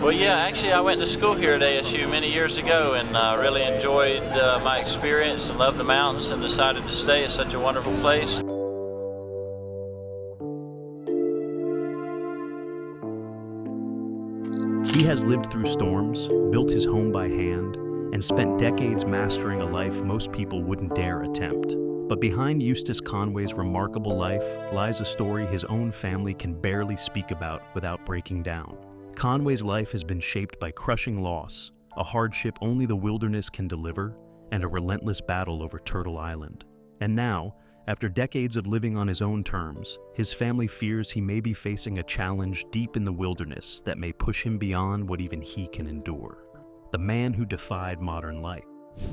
Well, yeah, actually I went to school here at ASU many years ago and really enjoyed my experience and loved the mountains and decided to stay. It's such a wonderful place. He has lived through storms, built his home by hand, and spent decades mastering a life most people wouldn't dare attempt. But behind Eustace Conway's remarkable life lies a story his own family can barely speak about without breaking down. Conway's life has been shaped by crushing loss, a hardship only the wilderness can deliver, and a relentless battle over Turtle Island. And now, after decades of living on his own terms, his family fears he may be facing a challenge deep in the wilderness that may push him beyond what even he can endure. The man who defied modern life.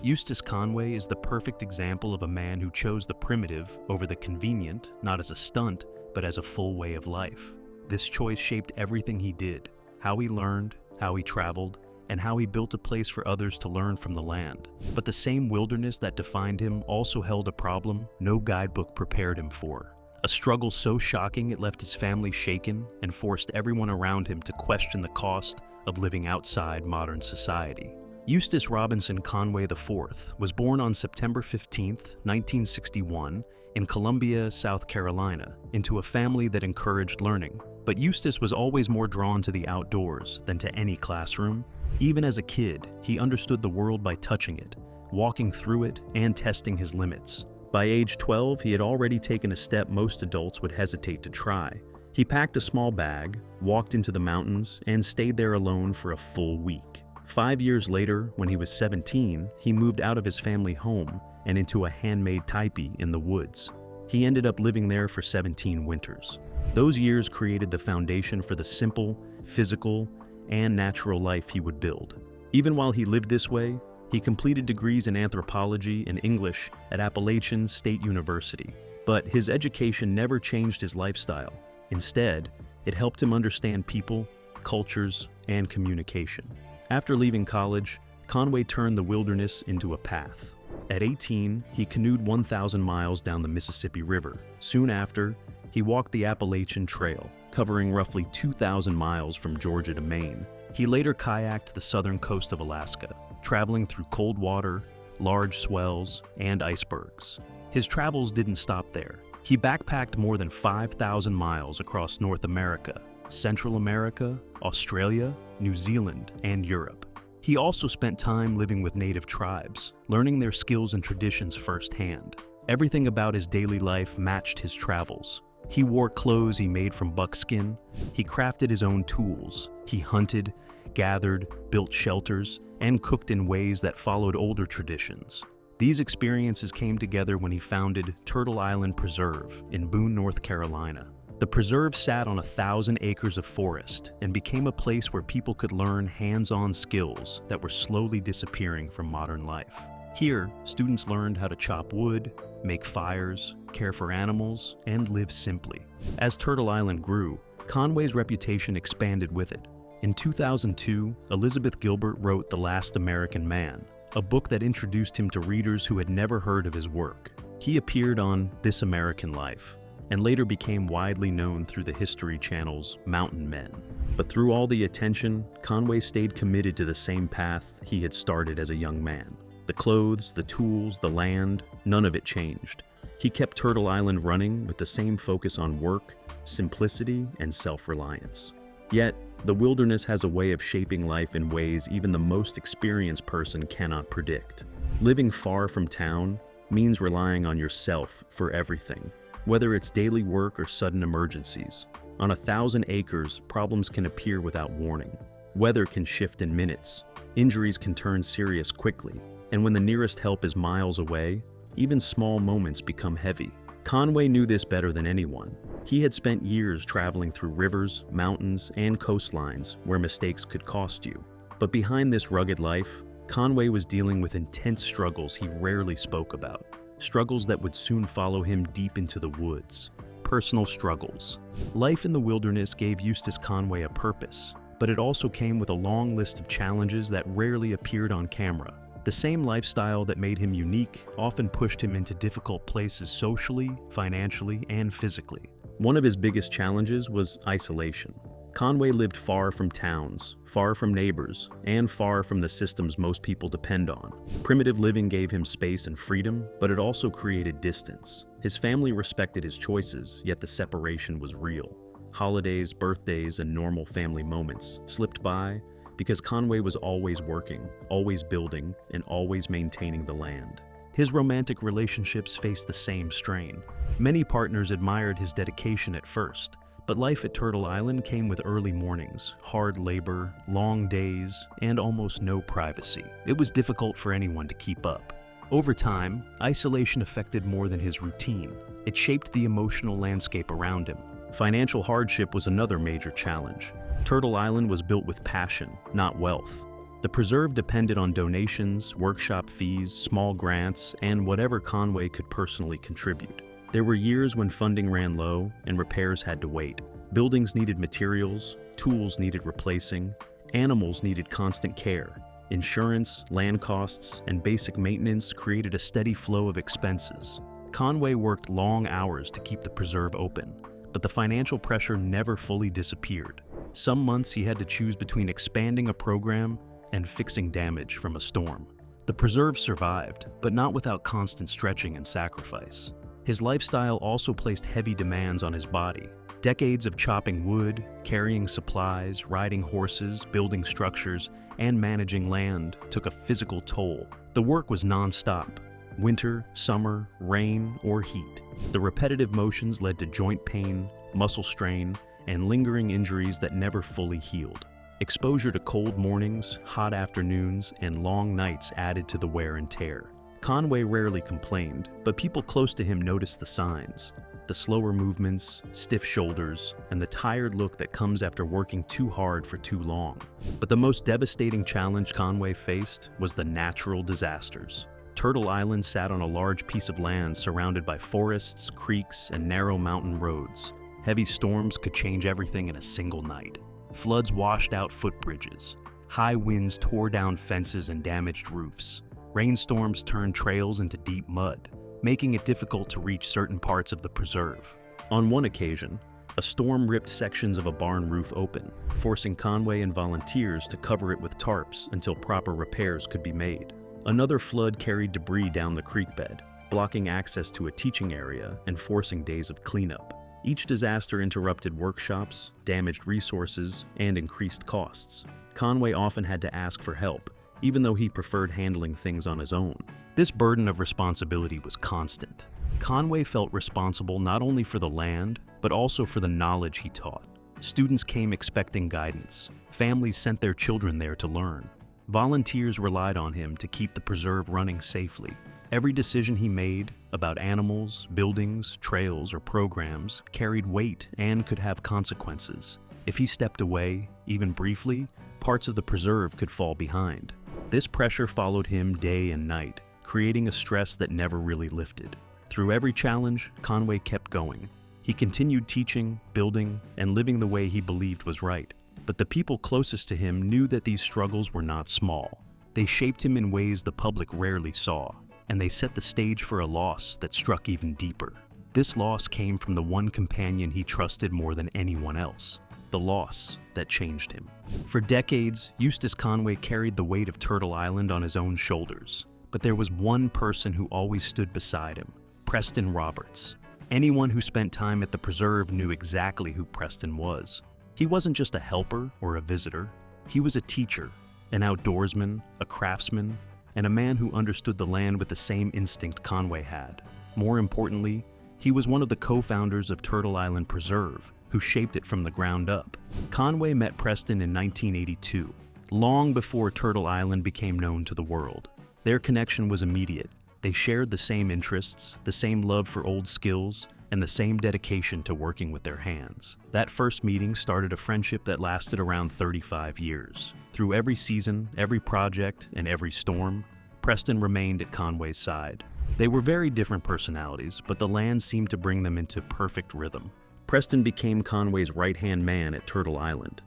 Eustace Conway is the perfect example of a man who chose the primitive over the convenient, not as a stunt, but as a full way of life. This choice shaped everything he did, how he learned, how he traveled, and how he built a place for others to learn from the land. But the same wilderness that defined him also held a problem no guidebook prepared him for. A struggle so shocking it left his family shaken and forced everyone around him to question the cost of living outside modern society. Eustace Robinson Conway IV was born on September 15, 1961, in Columbia, South Carolina, into a family that encouraged learning. But Eustace was always more drawn to the outdoors than to any classroom. Even as a kid, he understood the world by touching it, walking through it, and testing his limits. By age 12, he had already taken a step most adults would hesitate to try. He packed a small bag, walked into the mountains, and stayed there alone for a full week. 5 years later, when he was 17, he moved out of his family home and into a handmade teepee in the woods. He ended up living there for 17 winters. Those years created the foundation for the simple, physical, and natural life he would build. Even while he lived this way, he completed degrees in anthropology and English at Appalachian State University. But his education never changed his lifestyle. Instead, it helped him understand people, cultures, and communication. After leaving college, Conway turned the wilderness into a path. At 18, he canoed 1,000 miles down the Mississippi River. Soon after, he walked the Appalachian Trail, covering roughly 2,000 miles from Georgia to Maine. He later kayaked the southern coast of Alaska, traveling through cold water, large swells, and icebergs. His travels didn't stop there. He backpacked more than 5,000 miles across North America, Central America, Australia, New Zealand, and Europe. He also spent time living with native tribes, learning their skills and traditions firsthand. Everything about his daily life matched his travels. He wore clothes he made from buckskin, he crafted his own tools, he hunted, gathered, built shelters, and cooked in ways that followed older traditions. These experiences came together when he founded Turtle Island Preserve in Boone, North Carolina. The preserve sat on 1,000 acres of forest and became a place where people could learn hands-on skills that were slowly disappearing from modern life. Here, students learned how to chop wood, make fires, care for animals, and live simply. As Turtle Island grew, Conway's reputation expanded with it. In 2002, Elizabeth Gilbert wrote The Last American Man, a book that introduced him to readers who had never heard of his work. He appeared on This American Life, and later became widely known through the History Channel's Mountain Men. But through all the attention, Conway stayed committed to the same path he had started as a young man. The clothes, the tools, the land, none of it changed. He kept Turtle Island running with the same focus on work, simplicity, and self-reliance. Yet, the wilderness has a way of shaping life in ways even the most experienced person cannot predict. Living far from town means relying on yourself for everything, whether it's daily work or sudden emergencies. On 1,000 acres, problems can appear without warning. Weather can shift in minutes. Injuries can turn serious quickly. And when the nearest help is miles away, even small moments become heavy. Conway knew this better than anyone. He had spent years traveling through rivers, mountains, and coastlines where mistakes could cost you. But behind this rugged life, Conway was dealing with intense struggles he rarely spoke about. Struggles that would soon follow him deep into the woods. Personal struggles. Life in the wilderness gave Eustace Conway a purpose, but it also came with a long list of challenges that rarely appeared on camera. The same lifestyle that made him unique often pushed him into difficult places socially, financially, and physically. One of his biggest challenges was isolation. Conway lived far from towns, far from neighbors, and far from the systems most people depend on. Primitive living gave him space and freedom, but it also created distance. His family respected his choices, yet the separation was real. Holidays, birthdays, and normal family moments slipped by because Conway was always working, always building, and always maintaining the land. His romantic relationships faced the same strain. Many partners admired his dedication at first, but life at Turtle Island came with early mornings, hard labor, long days, and almost no privacy. It was difficult for anyone to keep up. Over time, isolation affected more than his routine. It shaped the emotional landscape around him. Financial hardship was another major challenge. Turtle Island was built with passion, not wealth. The preserve depended on donations, workshop fees, small grants, and whatever Conway could personally contribute. There were years when funding ran low and repairs had to wait. Buildings needed materials, tools needed replacing, animals needed constant care. Insurance, land costs, and basic maintenance created a steady flow of expenses. Conway worked long hours to keep the preserve open, but the financial pressure never fully disappeared. Some months he had to choose between expanding a program and fixing damage from a storm. The preserve survived, but not without constant stretching and sacrifice. His lifestyle also placed heavy demands on his body. Decades of chopping wood, carrying supplies, riding horses, building structures, and managing land took a physical toll. The work was non-stop. Winter, summer, rain, or heat. The repetitive motions led to joint pain, muscle strain, and lingering injuries that never fully healed. Exposure to cold mornings, hot afternoons, and long nights added to the wear and tear. Conway rarely complained, but people close to him noticed the signs. The slower movements, stiff shoulders, and the tired look that comes after working too hard for too long. But the most devastating challenge Conway faced was the natural disasters. Turtle Island sat on a large piece of land surrounded by forests, creeks, and narrow mountain roads. Heavy storms could change everything in a single night. Floods washed out footbridges. High winds tore down fences and damaged roofs. Rainstorms turned trails into deep mud, making it difficult to reach certain parts of the preserve. On one occasion, a storm ripped sections of a barn roof open, forcing Conway and volunteers to cover it with tarps until proper repairs could be made. Another flood carried debris down the creek bed, blocking access to a teaching area and forcing days of cleanup. Each disaster interrupted workshops, damaged resources, and increased costs. Conway often had to ask for help, even though he preferred handling things on his own. This burden of responsibility was constant. Conway felt responsible not only for the land, but also for the knowledge he taught. Students came expecting guidance. Families sent their children there to learn. Volunteers relied on him to keep the preserve running safely. Every decision he made about animals, buildings, trails, or programs carried weight and could have consequences. If he stepped away, even briefly, parts of the preserve could fall behind. This pressure followed him day and night, creating a stress that never really lifted. Through every challenge, Conway kept going. He continued teaching, building, and living the way he believed was right. But the people closest to him knew that these struggles were not small. They shaped him in ways the public rarely saw, and they set the stage for a loss that struck even deeper. This loss came from the one companion he trusted more than anyone else, the loss that changed him. For decades, Eustace Conway carried the weight of Turtle Island on his own shoulders, but there was one person who always stood beside him, Preston Roberts. Anyone who spent time at the preserve knew exactly who Preston was. He wasn't just a helper or a visitor. He was a teacher, an outdoorsman, a craftsman, and a man who understood the land with the same instinct Conway had. More importantly, he was one of the co-founders of Turtle Island Preserve, who shaped it from the ground up. Conway met Preston in 1982, long before Turtle Island became known to the world. Their connection was immediate. They shared the same interests, the same love for old skills, and the same dedication to working with their hands. That first meeting started a friendship that lasted around 35 years. Through every season, every project, and every storm, Preston remained at Conway's side. They were very different personalities, but the land seemed to bring them into perfect rhythm. Preston became Conway's right-hand man at Turtle Island.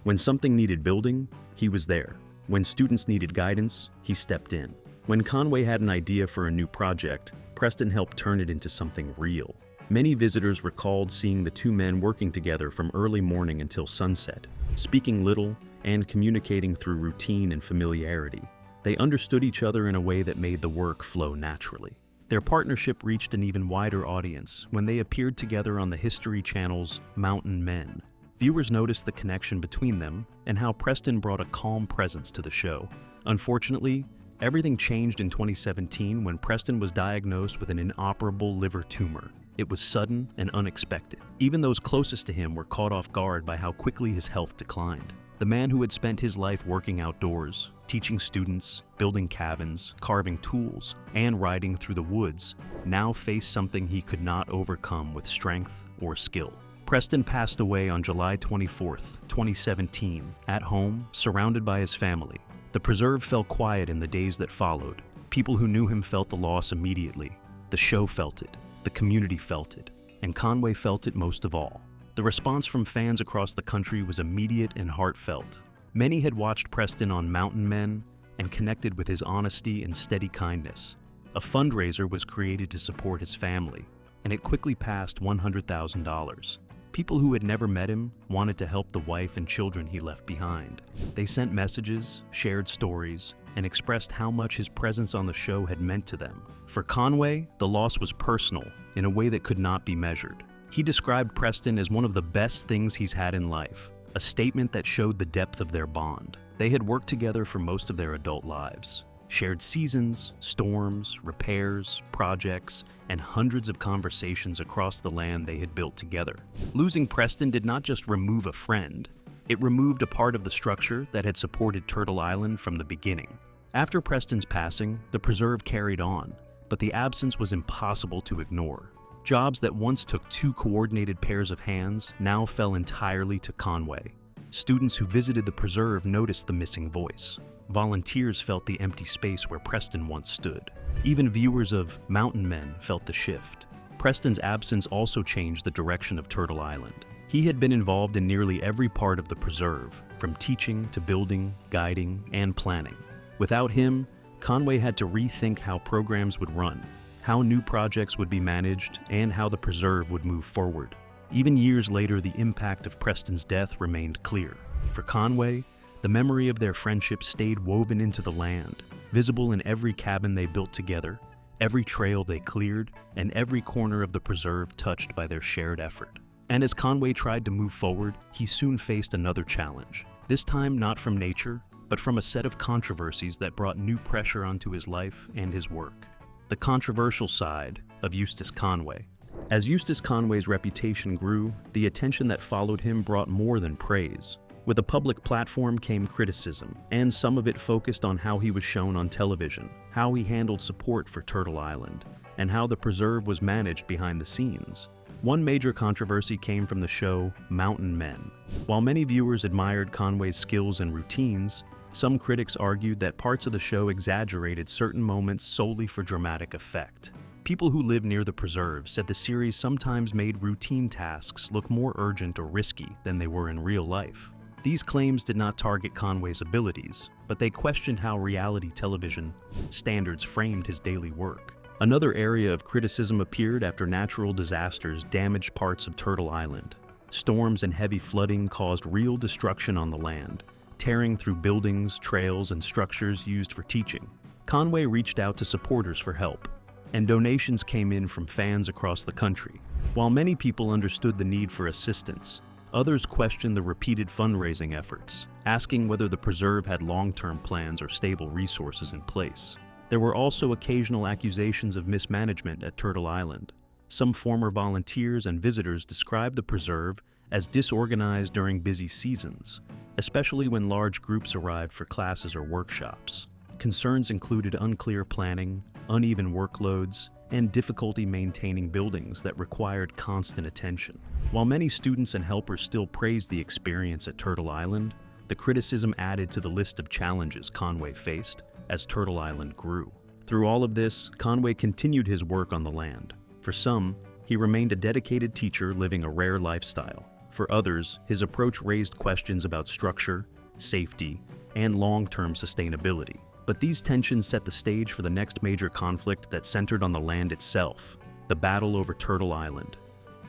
When something needed building, he was there. When students needed guidance, he stepped in. When Conway had an idea for a new project, Preston helped turn it into something real. Many visitors recalled seeing the two men working together from early morning until sunset, speaking little and communicating through routine and familiarity. They understood each other in a way that made the work flow naturally. Their partnership reached an even wider audience when they appeared together on the History Channel's Mountain Men. Viewers noticed the connection between them and how Preston brought a calm presence to the show. Unfortunately, everything changed in 2017 when Preston was diagnosed with an inoperable liver tumor. It was sudden and unexpected. Even those closest to him were caught off guard by how quickly his health declined. The man who had spent his life working outdoors, teaching students, building cabins, carving tools, and riding through the woods, now faced something he could not overcome with strength or skill. Preston passed away on July 24, 2017, at home, surrounded by his family. The preserve fell quiet in the days that followed. People who knew him felt the loss immediately. The show felt it, the community felt it, and Conway felt it most of all. The response from fans across the country was immediate and heartfelt. Many had watched Preston on Mountain Men and connected with his honesty and steady kindness. A fundraiser was created to support his family, and it quickly passed $100,000. People who had never met him wanted to help the wife and children he left behind. They sent messages, shared stories, and expressed how much his presence on the show had meant to them. For Conway, the loss was personal in a way that could not be measured. He described Preston as one of the best things he's had in life, a statement that showed the depth of their bond. They had worked together for most of their adult lives, shared seasons, storms, repairs, projects, and hundreds of conversations across the land they had built together. Losing Preston did not just remove a friend, it removed a part of the structure that had supported Turtle Island from the beginning. After Preston's passing, the preserve carried on, but the absence was impossible to ignore. Jobs that once took two coordinated pairs of hands now fell entirely to Conway. Students who visited the preserve noticed the missing voice. Volunteers felt the empty space where Preston once stood. Even viewers of Mountain Men felt the shift. Preston's absence also changed the direction of Turtle Island. He had been involved in nearly every part of the preserve, from teaching to building, guiding, and planning. Without him, Conway had to rethink how programs would run, how new projects would be managed, and how the preserve would move forward. Even years later, the impact of Preston's death remained clear. For Conway, the memory of their friendship stayed woven into the land, visible in every cabin they built together, every trail they cleared, and every corner of the preserve touched by their shared effort. And as Conway tried to move forward, he soon faced another challenge. This time not from nature, but from a set of controversies that brought new pressure onto his life and his work. The controversial side of Eustace Conway. As Eustace Conway's reputation grew, the attention that followed him brought more than praise. With a public platform came criticism, and some of it focused on how he was shown on television, how he handled support for Turtle Island, and how the preserve was managed behind the scenes. One major controversy came from the show Mountain Men. While many viewers admired Conway's skills and routines, some critics argued that parts of the show exaggerated certain moments solely for dramatic effect. People who live near the preserve said the series sometimes made routine tasks look more urgent or risky than they were in real life. These claims did not target Conway's abilities, but they questioned how reality television standards framed his daily work. Another area of criticism appeared after natural disasters damaged parts of Turtle Island. Storms and heavy flooding caused real destruction on the land, tearing through buildings, trails, and structures used for teaching. Conway reached out to supporters for help, and donations came in from fans across the country. While many people understood the need for assistance, others questioned the repeated fundraising efforts, asking whether the preserve had long-term plans or stable resources in place. There were also occasional accusations of mismanagement at Turtle Island. Some former volunteers and visitors described the preserve as disorganized during busy seasons, especially when large groups arrived for classes or workshops. Concerns included unclear planning, uneven workloads, and difficulty maintaining buildings that required constant attention. While many students and helpers still praised the experience at Turtle Island, the criticism added to the list of challenges Conway faced as Turtle Island grew. Through all of this, Conway continued his work on the land. For some, he remained a dedicated teacher living a rare lifestyle. For others, his approach raised questions about structure, safety, and long-term sustainability. But these tensions set the stage for the next major conflict that centered on the land itself. The battle over Turtle Island.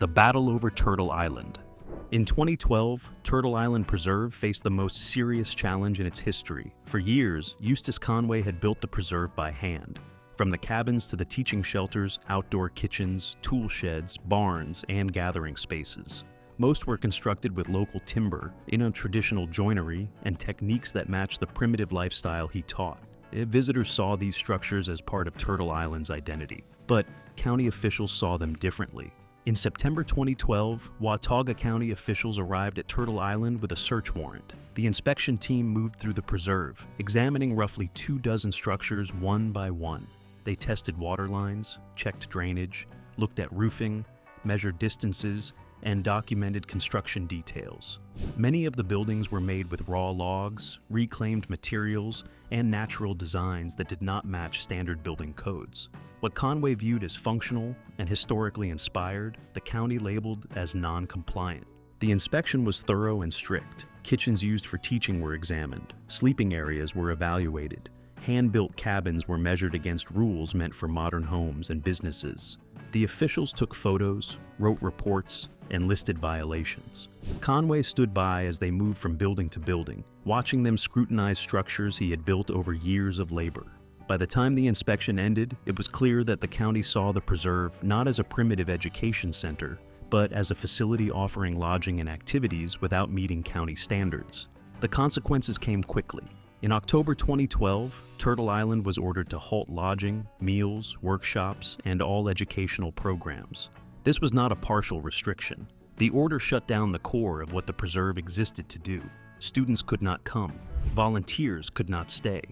The battle over Turtle Island. In 2012, Turtle Island Preserve faced the most serious challenge in its history. For years, Eustace Conway had built the preserve by hand. From the cabins to the teaching shelters, outdoor kitchens, tool sheds, barns, and gathering spaces. Most were constructed with local timber, in a traditional joinery, and techniques that matched the primitive lifestyle he taught. Visitors saw these structures as part of Turtle Island's identity, but county officials saw them differently. In September 2012, Watauga County officials arrived at Turtle Island with a search warrant. The inspection team moved through the preserve, examining roughly 24 structures one by one. They tested water lines, checked drainage, looked at roofing, measured distances, and documented construction details. Many of the buildings were made with raw logs, reclaimed materials, and natural designs that did not match standard building codes. What Conway viewed as functional and historically inspired, the county labeled as non-compliant. The inspection was thorough and strict. Kitchens used for teaching were examined. Sleeping areas were evaluated. Hand-built cabins were measured against rules meant for modern homes and businesses. The officials took photos, wrote reports, and listed violations. Conway stood by as they moved from building to building, watching them scrutinize structures he had built over years of labor. By the time the inspection ended, it was clear that the county saw the preserve not as a primitive education center, but as a facility offering lodging and activities without meeting county standards. The consequences came quickly. In October 2012, Turtle Island was ordered to halt lodging, meals, workshops, and all educational programs. This was not a partial restriction. The order shut down the core of what the preserve existed to do. Students could not come. Volunteers could not stay.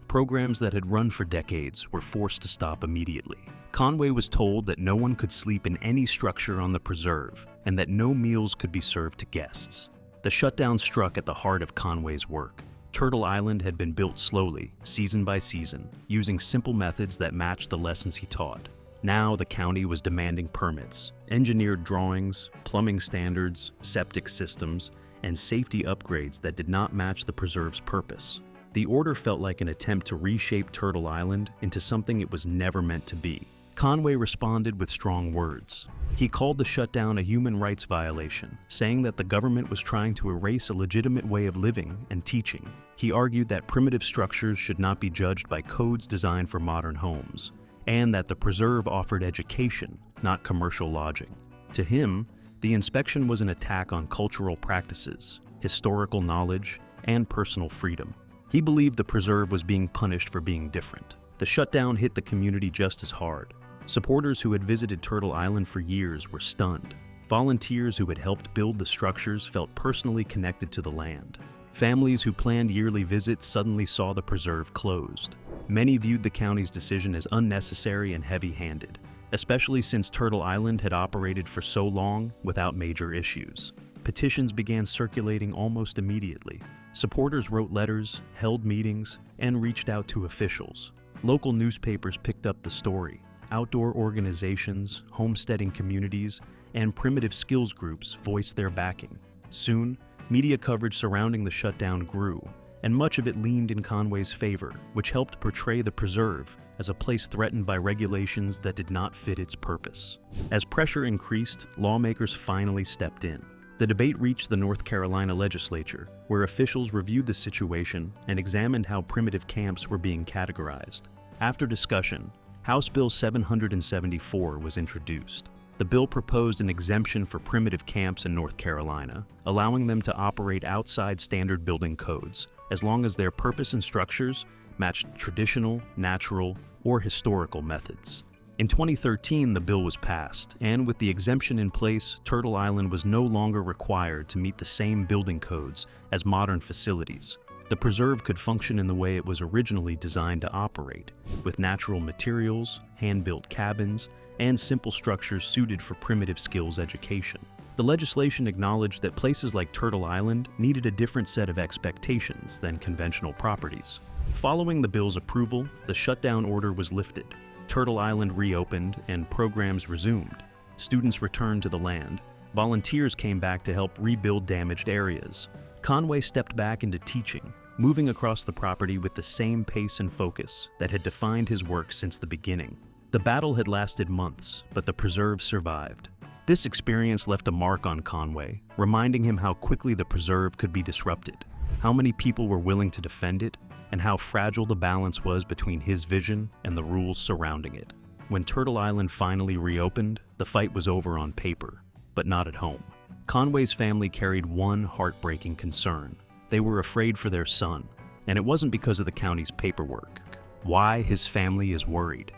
Programs that had run for decades were forced to stop immediately. Conway was told that no one could sleep in any structure on the preserve, and that no meals could be served to guests. The shutdown struck at the heart of Conway's work. Turtle Island had been built slowly, season by season, using simple methods that matched the lessons he taught. Now the county was demanding permits, engineered drawings, plumbing standards, septic systems, and safety upgrades that did not match the preserve's purpose. The order felt like an attempt to reshape Turtle Island into something it was never meant to be. Conway responded with strong words. He called the shutdown a human rights violation, saying that the government was trying to erase a legitimate way of living and teaching. He argued that primitive structures should not be judged by codes designed for modern homes, and that the preserve offered education, not commercial lodging. To him, the inspection was an attack on cultural practices, historical knowledge, and personal freedom. He believed the preserve was being punished for being different. The shutdown hit the community just as hard. Supporters who had visited Turtle Island for years were stunned. Volunteers who had helped build the structures felt personally connected to the land. Families who planned yearly visits suddenly saw the preserve closed. Many viewed the county's decision as unnecessary and heavy-handed, especially since Turtle Island had operated for so long without major issues. Petitions began circulating almost immediately. Supporters wrote letters, held meetings, and reached out to officials. Local newspapers picked up the story. Outdoor organizations, homesteading communities, and primitive skills groups voiced their backing. Soon, media coverage surrounding the shutdown grew, and much of it leaned in Conway's favor, which helped portray the preserve as a place threatened by regulations that did not fit its purpose. As pressure increased, lawmakers finally stepped in. The debate reached the North Carolina legislature, where officials reviewed the situation and examined how primitive camps were being categorized. After discussion, House Bill 774 was introduced. The bill proposed an exemption for primitive camps in North Carolina, allowing them to operate outside standard building codes, as long as their purpose and structures matched traditional, natural, or historical methods. In 2013, the bill was passed, and with the exemption in place, Turtle Island was no longer required to meet the same building codes as modern facilities. The preserve could function in the way it was originally designed to operate, with natural materials, hand-built cabins, and simple structures suited for primitive skills education. The legislation acknowledged that places like Turtle Island needed a different set of expectations than conventional properties. Following the bill's approval, the shutdown order was lifted. Turtle Island reopened and programs resumed. Students returned to the land. Volunteers came back to help rebuild damaged areas. Conway stepped back into teaching, moving across the property with the same pace and focus that had defined his work since the beginning. The battle had lasted months, but the preserve survived. This experience left a mark on Conway, reminding him how quickly the preserve could be disrupted, how many people were willing to defend it, and how fragile the balance was between his vision and the rules surrounding it. When Turtle Island finally reopened, the fight was over on paper, but not at home. Conway's family carried one heartbreaking concern. They were afraid for their son, and it wasn't because of the county's paperwork. Why his family is worried.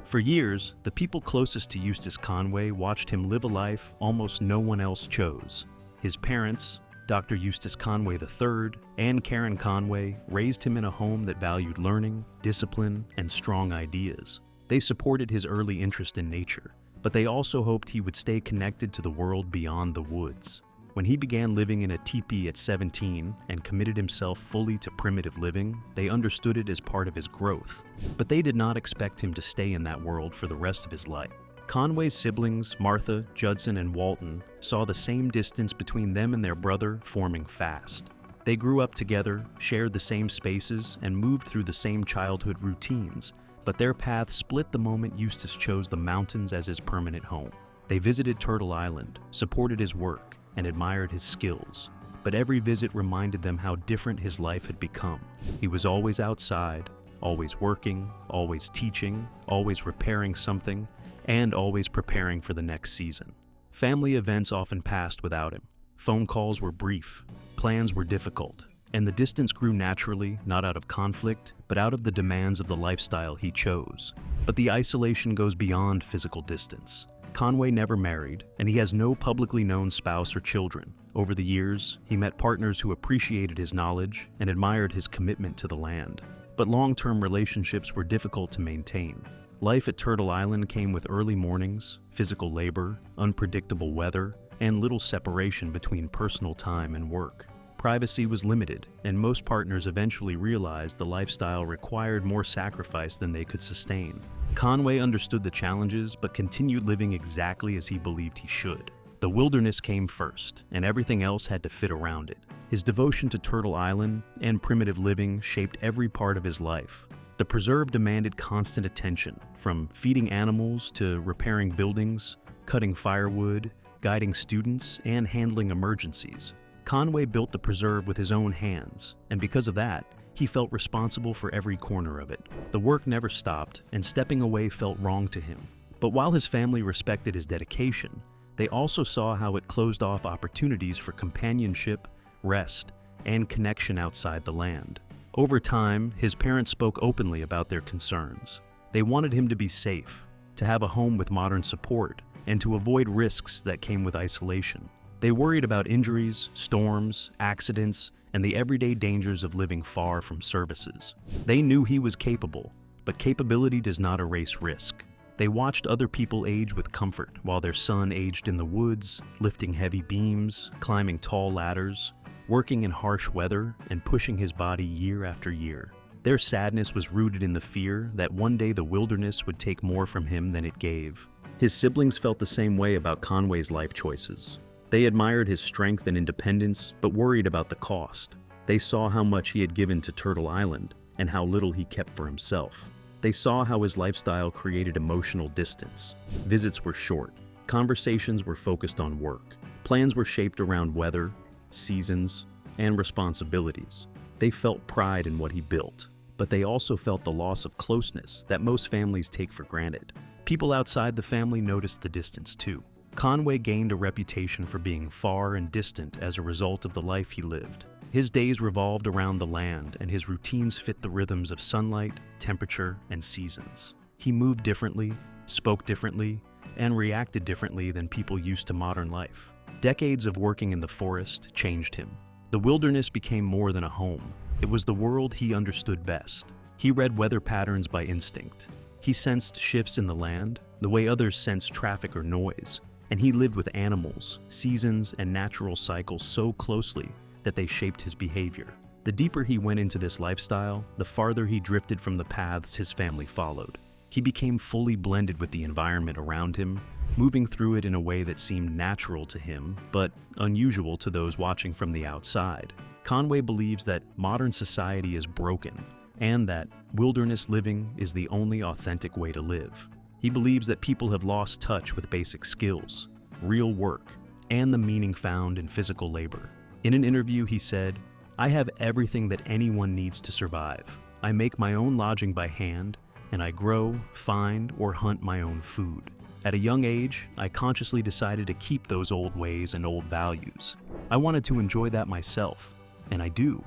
For years, the people closest to Eustace Conway watched him live a life almost no one else chose. His parents, Dr. Eustace Conway III and Karen Conway, raised him in a home that valued learning, discipline, and strong ideas. They supported his early interest in nature, but they also hoped he would stay connected to the world beyond the woods. When he began living in a teepee at 17 and committed himself fully to primitive living, they understood it as part of his growth. But they did not expect him to stay in that world for the rest of his life. Conway's siblings, Martha, Judson, and Walton, saw the same distance between them and their brother forming fast. They grew up together, shared the same spaces, and moved through the same childhood routines, but their paths split the moment Eustace chose the mountains as his permanent home. They visited Turtle Island, supported his work, and admired his skills, but every visit reminded them how different his life had become. He was always outside, always working, always teaching, always repairing something, and always preparing for the next season. Family events often passed without him. Phone calls were brief, plans were difficult, and the distance grew naturally, not out of conflict, but out of the demands of the lifestyle he chose. But the isolation goes beyond physical distance. Conway never married, and he has no publicly known spouse or children. Over the years, he met partners who appreciated his knowledge and admired his commitment to the land. But long-term relationships were difficult to maintain. Life at Turtle Island came with early mornings, physical labor, unpredictable weather, and little separation between personal time and work. Privacy was limited, and most partners eventually realized the lifestyle required more sacrifice than they could sustain. Conway understood the challenges, but continued living exactly as he believed he should. The wilderness came first, and everything else had to fit around it. His devotion to Turtle Island and primitive living shaped every part of his life. The preserve demanded constant attention, from feeding animals to repairing buildings, cutting firewood, guiding students, and handling emergencies. Conway built the preserve with his own hands, and because of that, he felt responsible for every corner of it. The work never stopped, and stepping away felt wrong to him. But while his family respected his dedication, they also saw how it closed off opportunities for companionship, rest, and connection outside the land. Over time, his parents spoke openly about their concerns. They wanted him to be safe, to have a home with modern support, and to avoid risks that came with isolation. They worried about injuries, storms, accidents, and the everyday dangers of living far from services. They knew he was capable, but capability does not erase risk. They watched other people age with comfort while their son aged in the woods, lifting heavy beams, climbing tall ladders, working in harsh weather, and pushing his body year after year. Their sadness was rooted in the fear that one day the wilderness would take more from him than it gave. His siblings felt the same way about Conway's life choices. They admired his strength and independence, but worried about the cost. They saw how much he had given to Turtle Island and how little he kept for himself. They saw how his lifestyle created emotional distance. Visits were short. Conversations were focused on work. Plans were shaped around weather, seasons, and responsibilities. They felt pride in what he built, but they also felt the loss of closeness that most families take for granted. People outside the family noticed the distance too. Conway gained a reputation for being far and distant as a result of the life he lived. His days revolved around the land, and his routines fit the rhythms of sunlight, temperature, and seasons. He moved differently, spoke differently, and reacted differently than people used to modern life. Decades of working in the forest changed him. The wilderness became more than a home. It was the world he understood best. He read weather patterns by instinct. He sensed shifts in the land, the way others sense traffic or noise, and he lived with animals, seasons, and natural cycles so closely that they shaped his behavior. The deeper he went into this lifestyle, the farther he drifted from the paths his family followed. He became fully blended with the environment around him, moving through it in a way that seemed natural to him, but unusual to those watching from the outside. Conway believes that modern society is broken, and that wilderness living is the only authentic way to live. He believes that people have lost touch with basic skills, real work, and the meaning found in physical labor. In an interview, he said, "I have everything that anyone needs to survive. I make my own lodging by hand, and I grow, find, or hunt my own food. At a young age, I consciously decided to keep those old ways and old values. I wanted to enjoy that myself, and I do.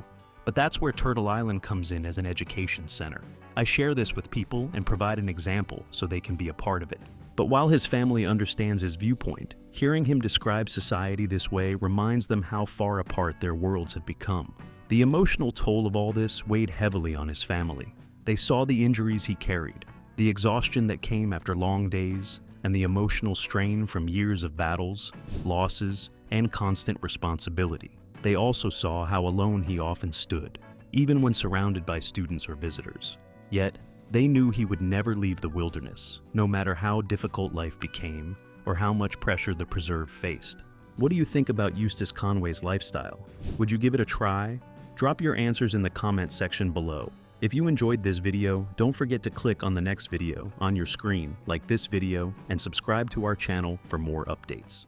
But that's where Turtle Island comes in as an education center. I share this with people and provide an example so they can be a part of it." But while his family understands his viewpoint, hearing him describe society this way reminds them how far apart their worlds have become. The emotional toll of all this weighed heavily on his family. They saw the injuries he carried, the exhaustion that came after long days, and the emotional strain from years of battles, losses, and constant responsibility. They also saw how alone he often stood, even when surrounded by students or visitors. Yet, they knew he would never leave the wilderness, no matter how difficult life became or how much pressure the preserve faced. What do you think about Eustace Conway's lifestyle? Would you give it a try? Drop your answers in the comments section below. If you enjoyed this video, don't forget to click on the next video on your screen, like this video, and subscribe to our channel for more updates.